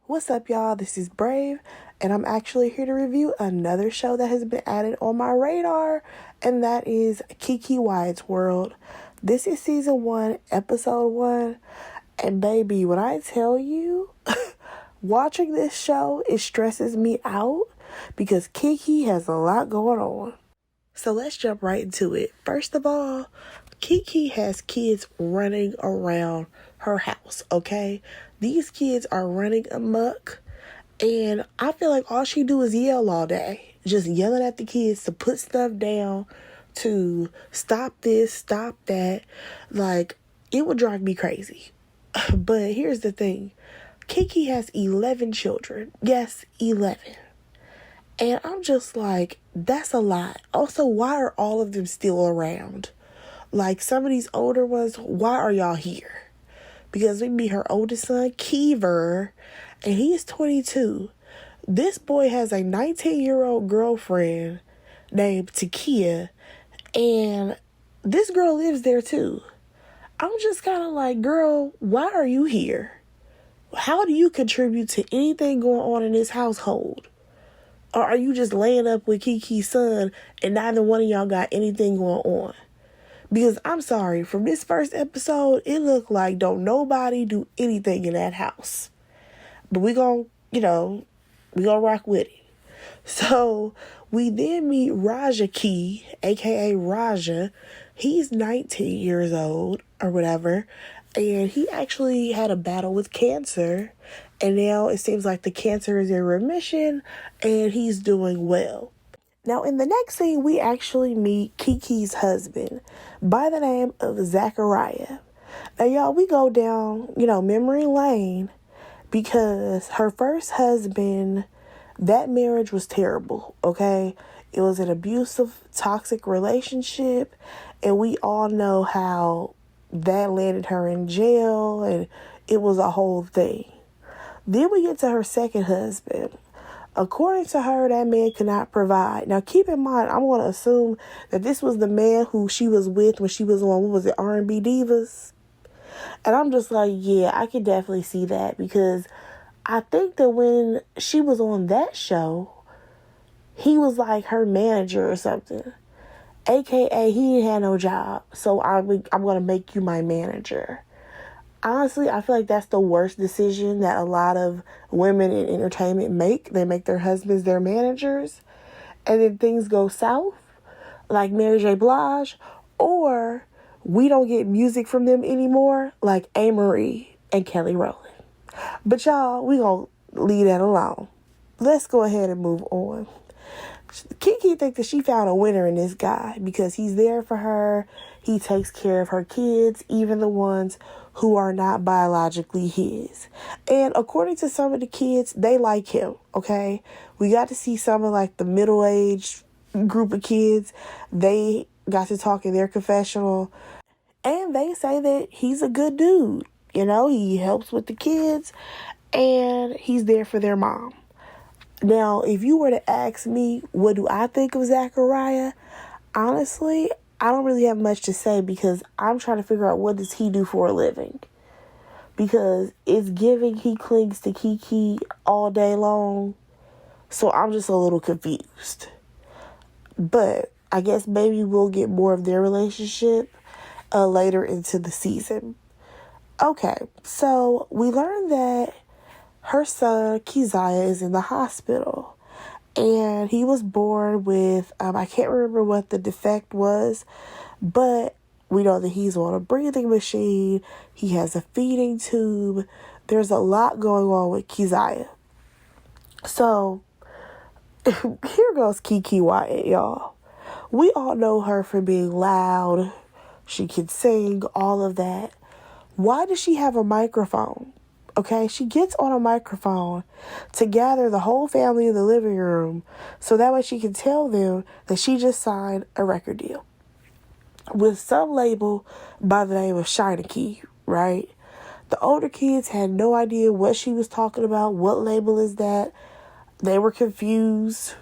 What's up, y'all? This is Brave, and I'm actually here to review another show that has been added on my radar, and that is Keke Wyatt's World. This is season 1, episode 1, and baby, when I tell you, watching this show, it stresses me out because Keke has a lot going on. So let's jump right into it. First of all, Keke has kids running around her house, okay? These kids are running amok, and I feel like all she do is yell all day. Just yelling at the kids to put stuff down, to stop this, stop that. Like, it would drive me crazy. But here's the thing. Keke has 11 children. Yes, 11. And I'm just like, that's a lot. Also, why are all of them still around? Like, some of these older ones, why are y'all here? Because we meet her oldest son, Keever, and he is 22. This boy has a 19-year-old girlfriend named Takia, and this girl lives there too. I'm just kind of like, girl, why are you here? How do you contribute to anything going on in this household? Or are you just laying up with Keke's son and neither one of y'all got anything going on? Because I'm sorry, from this first episode, it looked like don't nobody do anything in that house. But we gonna rock with it. So we then meet Raja Key, aka Raja. He's 19 years old or whatever. And he actually had a battle with cancer. And now it seems like the cancer is in remission and he's doing well. Now, in the next scene, we actually meet Keke's husband by the name of Zachariah. Now, y'all, we go down, memory lane because her first husband, that marriage was terrible, okay? It was an abusive, toxic relationship, and we all know how that landed her in jail, and it was a whole thing. Then we get to her second husband. According to her, that man could not provide. Now, keep in mind, I'm going to assume that this was the man who she was with when she was on, R&B Divas? And I'm just like, yeah, I can definitely see that because I think that when she was on that show, he was like her manager or something. AKA, he didn't have no job, so I'm going to make you my manager. Honestly, I feel like that's the worst decision that a lot of women in entertainment make. They make their husbands their managers, and then things go south, like Mary J. Blige, or we don't get music from them anymore, like A-Marie and Kelly Rowland. But y'all, we gonna leave that alone. Let's go ahead and move on. Keke thinks that she found a winner in this guy because he's there for her. He takes care of her kids, even the ones who are not biologically his. And according to some of the kids, they like him, okay? We got to see some of like the middle-aged group of kids. They got to talk in their confessional. And they say that he's a good dude. He helps with the kids and he's there for their mom. Now, if you were to ask me, what do I think of Zachariah? Honestly, I don't really have much to say because I'm trying to figure out what does he do for a living. Because it's giving he clings to Keke all day long. So I'm just a little confused. But I guess maybe we'll get more of their relationship later into the season. Okay, so we learned that her son, Keziah, is in the hospital. And he was born with, I can't remember what the defect was, but we know that he's on a breathing machine. He has a feeding tube. There's a lot going on with Keziah. So, here goes Keke Wyatt, y'all. We all know her for being loud. She can sing, all of that. Why does she have a microphone? Okay, she gets on a microphone to gather the whole family in the living room so that way she can tell them that she just signed a record deal with some label by the name of Keke, right? The older kids had no idea what she was talking about. What label is that? They were confused.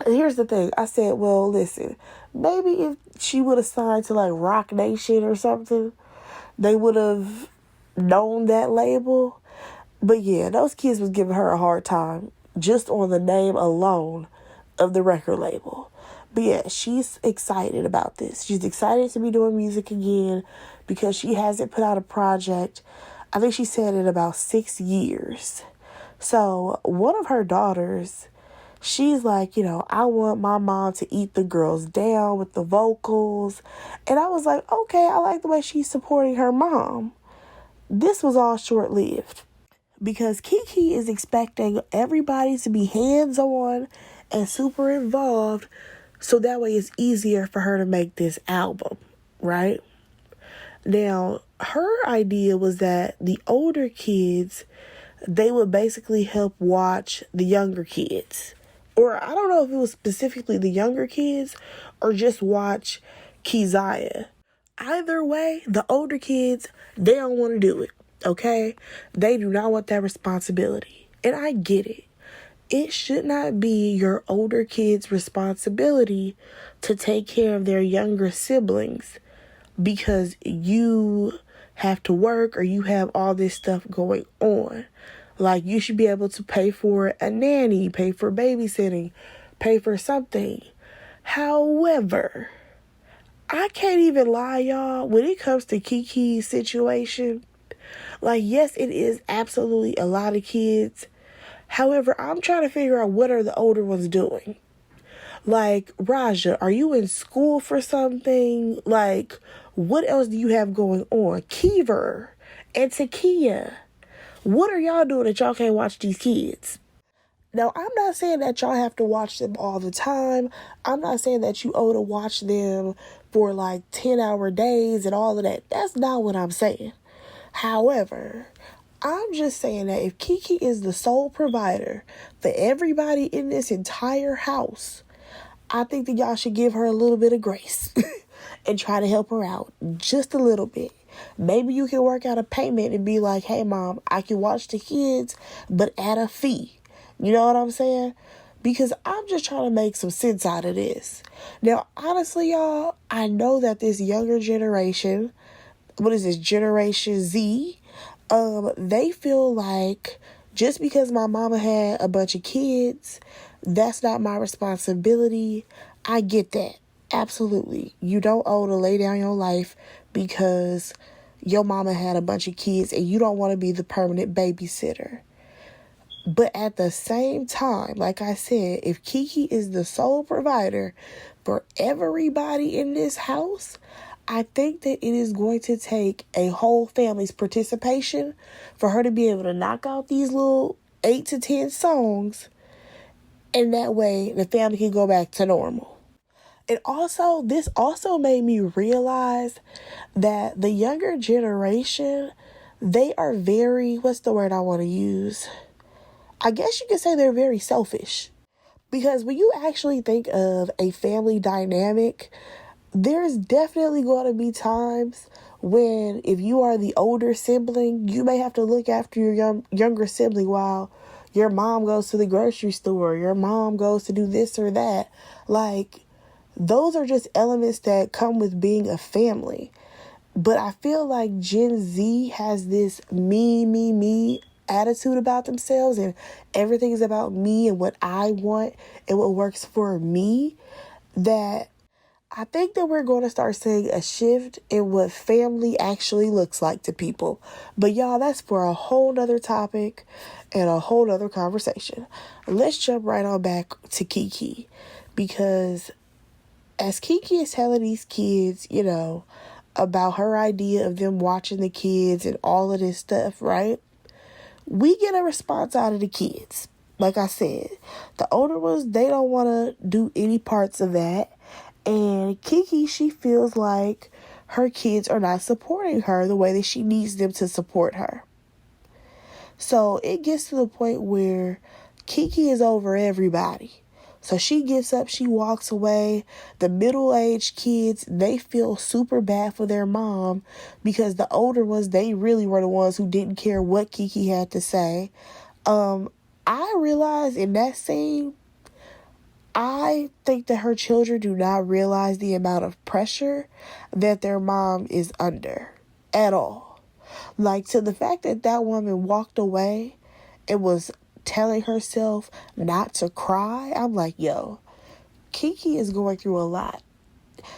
And here's the thing. I said, well, listen, maybe if she would have signed to like Rock Nation or something, they would have known that label. But yeah, those kids was giving her a hard time just on the name alone of the record label. But yeah, she's excited about this. She's excited to be doing music again because she hasn't put out a project, I think she said, in about 6 years. So one of her daughters, she's like, I want my mom to eat the girls down with the vocals. And I was like, okay, I like the way she's supporting her mom. This was all short-lived because Keke is expecting everybody to be hands-on and super involved so that way it's easier for her to make this album, right? Now, her idea was that the older kids, they would basically help watch the younger kids. Or I don't know if it was specifically the younger kids or just watch Keziah. Either way, the older kids, they don't want to do it, okay? They do not want that responsibility. And I get it. It should not be your older kids' responsibility to take care of their younger siblings because you have to work or you have all this stuff going on. Like, you should be able to pay for a nanny, pay for babysitting, pay for something. However, I can't even lie, y'all. When it comes to Keke's situation, like, yes, it is absolutely a lot of kids. However, I'm trying to figure out what are the older ones doing. Like, Raja, are you in school for something? Like, what else do you have going on? Kiever and Takia, what are y'all doing that y'all can't watch these kids? Now, I'm not saying that y'all have to watch them all the time. I'm not saying that you owe to watch them for like 10-hour days and all of that. That's not what I'm saying. However, I'm just saying that if Keke is the sole provider for everybody in this entire house, I think that y'all should give her a little bit of grace and try to help her out just a little bit. Maybe you can work out a payment and be like, hey, Mom, I can watch the kids, but at a fee. You know what I'm saying? Because I'm just trying to make some sense out of this. Now, honestly, y'all, I know that this younger generation, what is this, Generation Z, they feel like just because my mama had a bunch of kids, that's not my responsibility. I get that. Absolutely. You don't owe to lay down your life because your mama had a bunch of kids and you don't want to be the permanent babysitter. But at the same time, like I said, if Keke is the sole provider for everybody in this house, I think that it is going to take a whole family's participation for her to be able to knock out these little 8 to 10 songs, and that way the family can go back to normal. And also, this also made me realize that the younger generation, they are very, what's the word I want to use? I guess you could say they're very selfish. Because when you actually think of a family dynamic, there's definitely going to be times when, if you are the older sibling, you may have to look after your younger sibling while your mom goes to the grocery store, your mom goes to do this or that. Like, those are just elements that come with being a family. But I feel like Gen Z has this me attitude about themselves, and everything is about me and what I want and what works for me, that I think that we're going to start seeing a shift in what family actually looks like to people. But y'all, that's for a whole nother topic and a whole nother conversation. Let's jump right on back to Keke, because as Keke is telling these kids, about her idea of them watching the kids and all of this stuff, right? We get a response out of the kids. Like I said, the older ones, they don't want to do any parts of that. And Keke, she feels like her kids are not supporting her the way that she needs them to support her. So it gets to the point where Keke is over everybody. So she gets up, she walks away. The middle-aged kids, they feel super bad for their mom because the older ones, they really were the ones who didn't care what Keke had to say. I realized in that scene, I think that her children do not realize the amount of pressure that their mom is under at all. Like, to the fact that that woman walked away and was telling herself not to cry, I'm like, yo, Keke is going through a lot.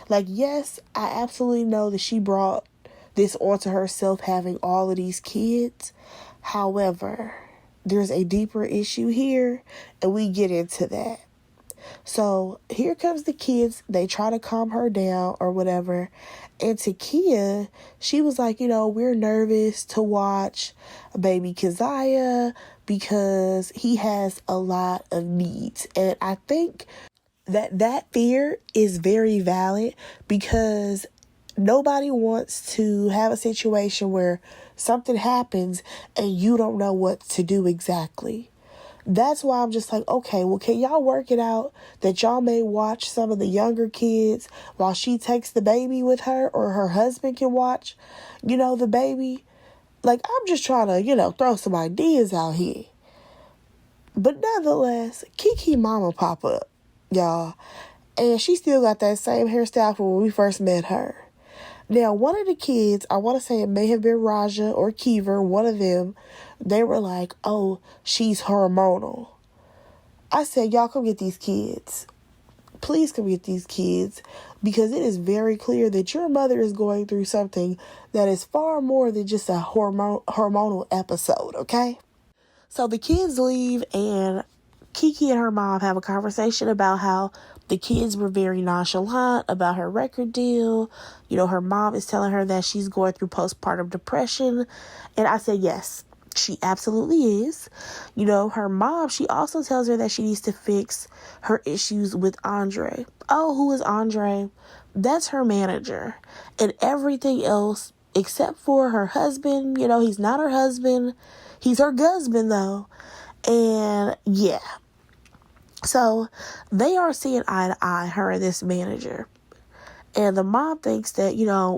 Like, yes, I absolutely know that she brought this onto herself, having all of these kids. However, there's a deeper issue here, and we get into that. So here comes the kids. They try to calm her down or whatever. And Takia, she was like, we're nervous to watch baby Keziah because he has a lot of needs. And I think that fear is very valid, because nobody wants to have a situation where something happens and you don't know what to do exactly. That's why I'm just like, okay, well, can y'all work it out that y'all may watch some of the younger kids while she takes the baby with her, or her husband can watch, the baby? Like, I'm just trying to, throw some ideas out here. But nonetheless, Keke mama pop up, y'all. And she still got that same hairstyle from when we first met her. Now, one of the kids, I want to say it may have been Raja or Kiever, one of them, they were like, oh, she's hormonal. I said, y'all come get these kids. Please come get these kids, because it is very clear that your mother is going through something that is far more than just a hormonal episode, okay? So the kids leave, and Keke and her mom have a conversation about how the kids were very nonchalant about her record deal. Her mom is telling her that she's going through postpartum depression. And I said, yes, she absolutely is. Her mom, she also tells her that she needs to fix her issues with Andre. Oh, who is Andre? That's her manager. And everything else, except for her husband, he's not her husband. He's her husband, though. And yeah. So they are seeing eye to eye, her and this manager. And the mom thinks that,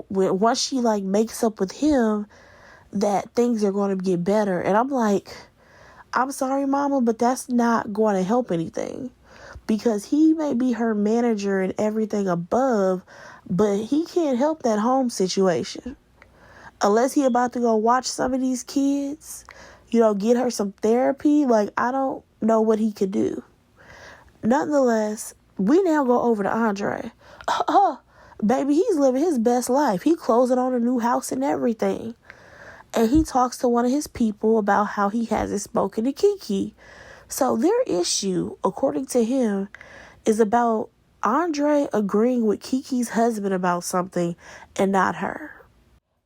once she makes up with him, that things are going to get better. And I'm like, I'm sorry, mama, but that's not going to help anything. Because he may be her manager and everything above, but he can't help that home situation. Unless he about to go watch some of these kids, get her some therapy. I don't know what he could do. Nonetheless, we now go over to Andre. Baby, he's living his best life. He closing on a new house and everything. And he talks to one of his people about how he hasn't spoken to Keke. So their issue, according to him, is about Andre agreeing with Keke's husband about something and not her.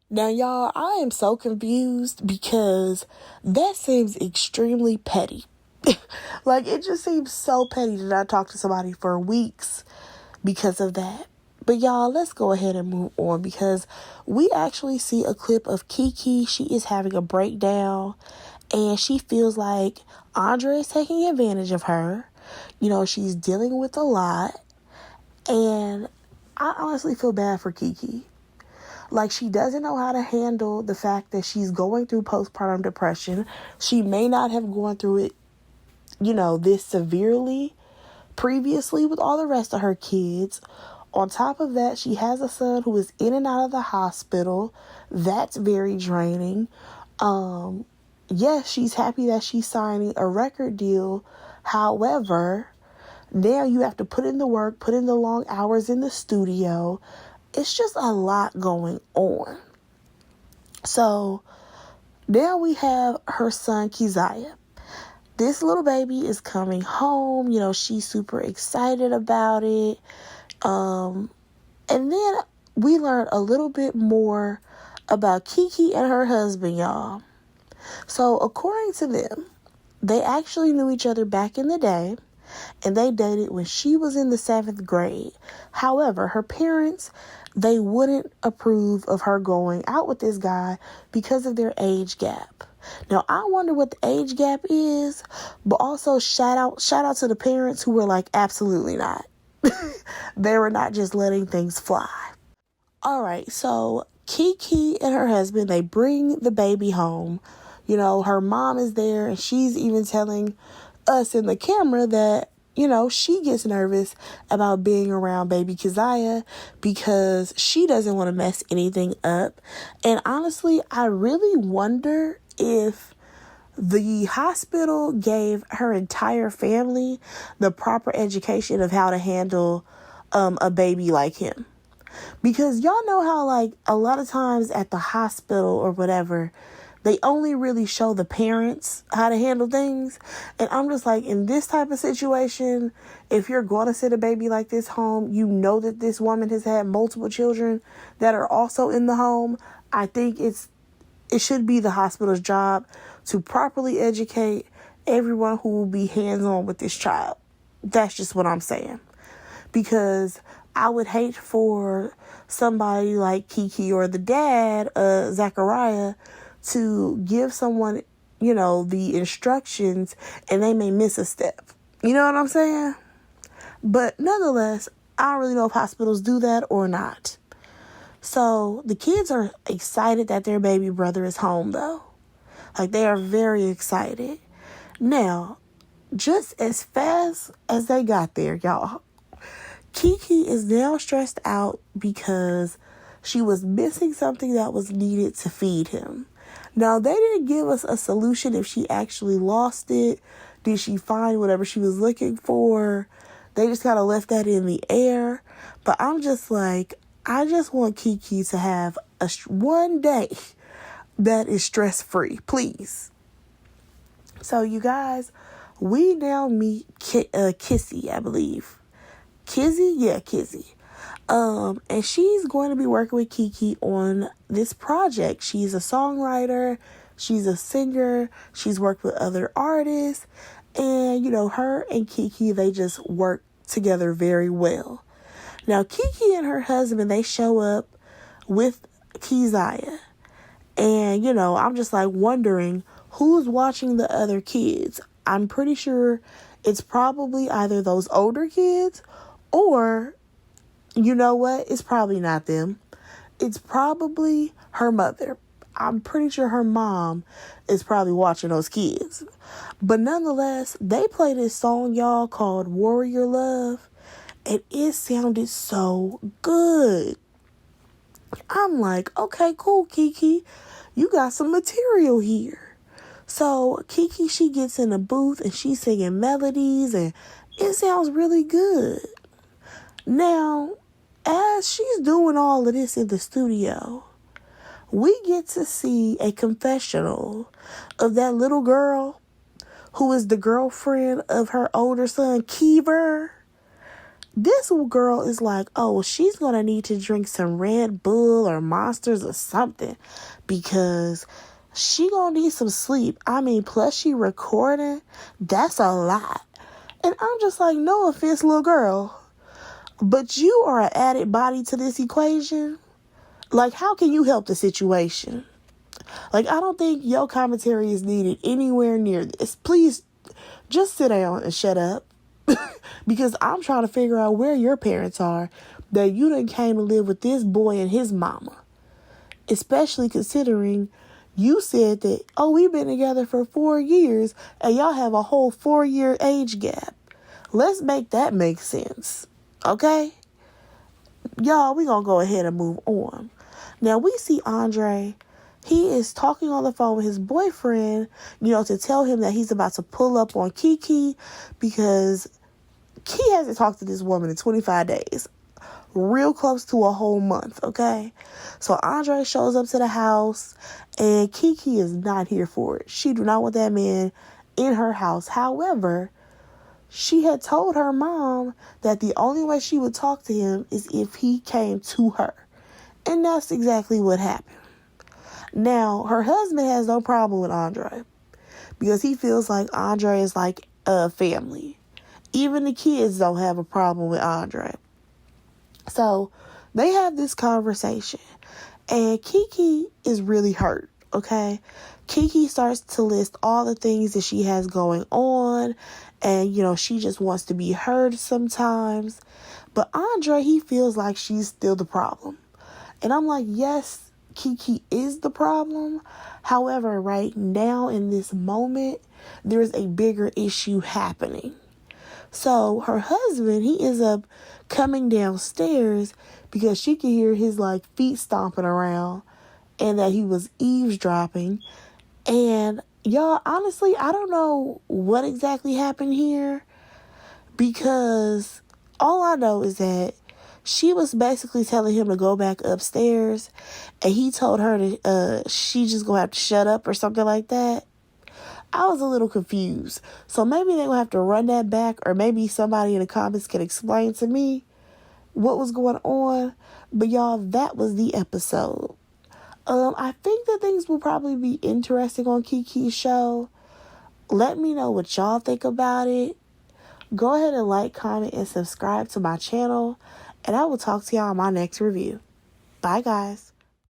Now, y'all, I am so confused, because that seems extremely petty. It just seems so petty to not talk to somebody for weeks because of that. But y'all, let's go ahead and move on, because we actually see a clip of Keke. She is having a breakdown, and she feels like Andre is taking advantage of her. She's dealing with a lot, and I honestly feel bad for Keke. She doesn't know how to handle the fact that she's going through postpartum depression. She may not have gone through it, this severely previously with all the rest of her kids. On top of that, she has a son who is in and out of the hospital. That's very draining. Yes, she's happy that she's signing a record deal. However, now you have to put in the work, put in the long hours in the studio. It's just a lot going on. So now we have her son, Keziah. This little baby is coming home. She's super excited about it. And then we learn a little bit more about Keke and her husband, y'all. So according to them, they actually knew each other back in the day, and they dated when she was in the 7th grade. However, her parents, they wouldn't approve of her going out with this guy because of their age gap. Now, I wonder what the age gap is, but also shout out to the parents who were like, absolutely not. They were not just letting things fly. All right, so Keke and her husband, they bring the baby home. Her mom is there, and she's even telling us in the camera that she gets nervous about being around baby Keziah because she doesn't want to mess anything up. And honestly, I really wonder if the hospital gave her entire family the proper education of how to handle a baby like him. Because y'all know how, like, a lot of times at the hospital or whatever, they only really show the parents how to handle things. And I'm just like, in this type of situation, if you're going to send a baby like this home, you know that this woman has had multiple children that are also in the home. I think it should be the hospital's job to properly educate everyone who will be hands-on with this child. That's just what I'm saying. Because I would hate for somebody like Keke or the dad, Zachariah, to give someone, the instructions and they may miss a step. You know what I'm saying? But nonetheless, I don't really know if hospitals do that or not. So the kids are excited that their baby brother is home, though. Like, they are very excited. Now, just as fast as they got there, y'all, Keke is now stressed out because she was missing something that was needed to feed him. Now, they didn't give us a solution if she actually lost it. Did she find whatever she was looking for? They just kind of left that in the air. But I'm just like, I just want Keke to have one day that is stress-free, please. So, you guys, we now meet Kissy, I believe. Kizzy? Yeah, Kizzy. And she's going to be working with Keke on this project. She's a songwriter. She's a singer. She's worked with other artists. And, her and Keke, they just work together very well. Now, Keke and her husband, they show up with Keziah. And, I'm just like wondering who's watching the other kids. I'm pretty sure it's probably either those older kids or, you know what? It's probably not them. It's probably her mother. I'm pretty sure her mom is probably watching those kids. But nonetheless, they play this song, y'all, called Warrior Love. And it sounded so good. I'm like, okay, cool, Keke. You got some material here. So Keke, she gets in a booth and she's singing melodies and it sounds really good. Now, as she's doing all of this in the studio, we get to see a confessional of that little girl who is the girlfriend of her older son, Keever. This little girl is like, oh, she's going to need to drink some Red Bull or Monsters or something because she going to need some sleep. I mean, plus she recording. That's a lot. And I'm just like, no offense, little girl, but you are an added body to this equation. Like, how can you help the situation? Like, I don't think your commentary is needed anywhere near this. Please, just sit down and shut up. Because I'm trying to figure out where your parents are that you done came to live with this boy and his mama. Especially considering you said that, oh, we've been together for 4 years and y'all have a whole 4-year age gap. Let's make that make sense. Okay? Y'all, we gonna go ahead and move on. Now, we see Andre. He is talking on the phone with his boyfriend, to tell him that he's about to pull up on Keke because he hasn't talked to this woman in 25 days. Real close to a whole month, okay? So Andre shows up to the house and Keke is not here for it. She do not want that man in her house. However, she had told her mom that the only way she would talk to him is if he came to her. And that's exactly what happened. Now, her husband has no problem with Andre because he feels like Andre is like a family. Even the kids don't have a problem with Andre. So they have this conversation and Keke is really hurt, okay? Keke starts to list all the things that she has going on and, she just wants to be heard sometimes. But Andre, he feels like she's still the problem. And I'm like, yes, Keke is the problem. However, right now in this moment, there's a bigger issue happening. So her husband, he ends up coming downstairs because she could hear his like feet stomping around and that he was eavesdropping. And y'all, honestly, I don't know what exactly happened here, because all I know is that she was basically telling him to go back upstairs, and he told her to she just gonna have to shut up or something like that. I was a little confused. So maybe they will have to run that back, or maybe somebody in the comments can explain to me what was going on. But y'all, that was the episode. I think that things will probably be interesting on Keke's show. Let me know what y'all think about it. Go ahead and like, comment, and subscribe to my channel. And I will talk to y'all in my next review. Bye, guys.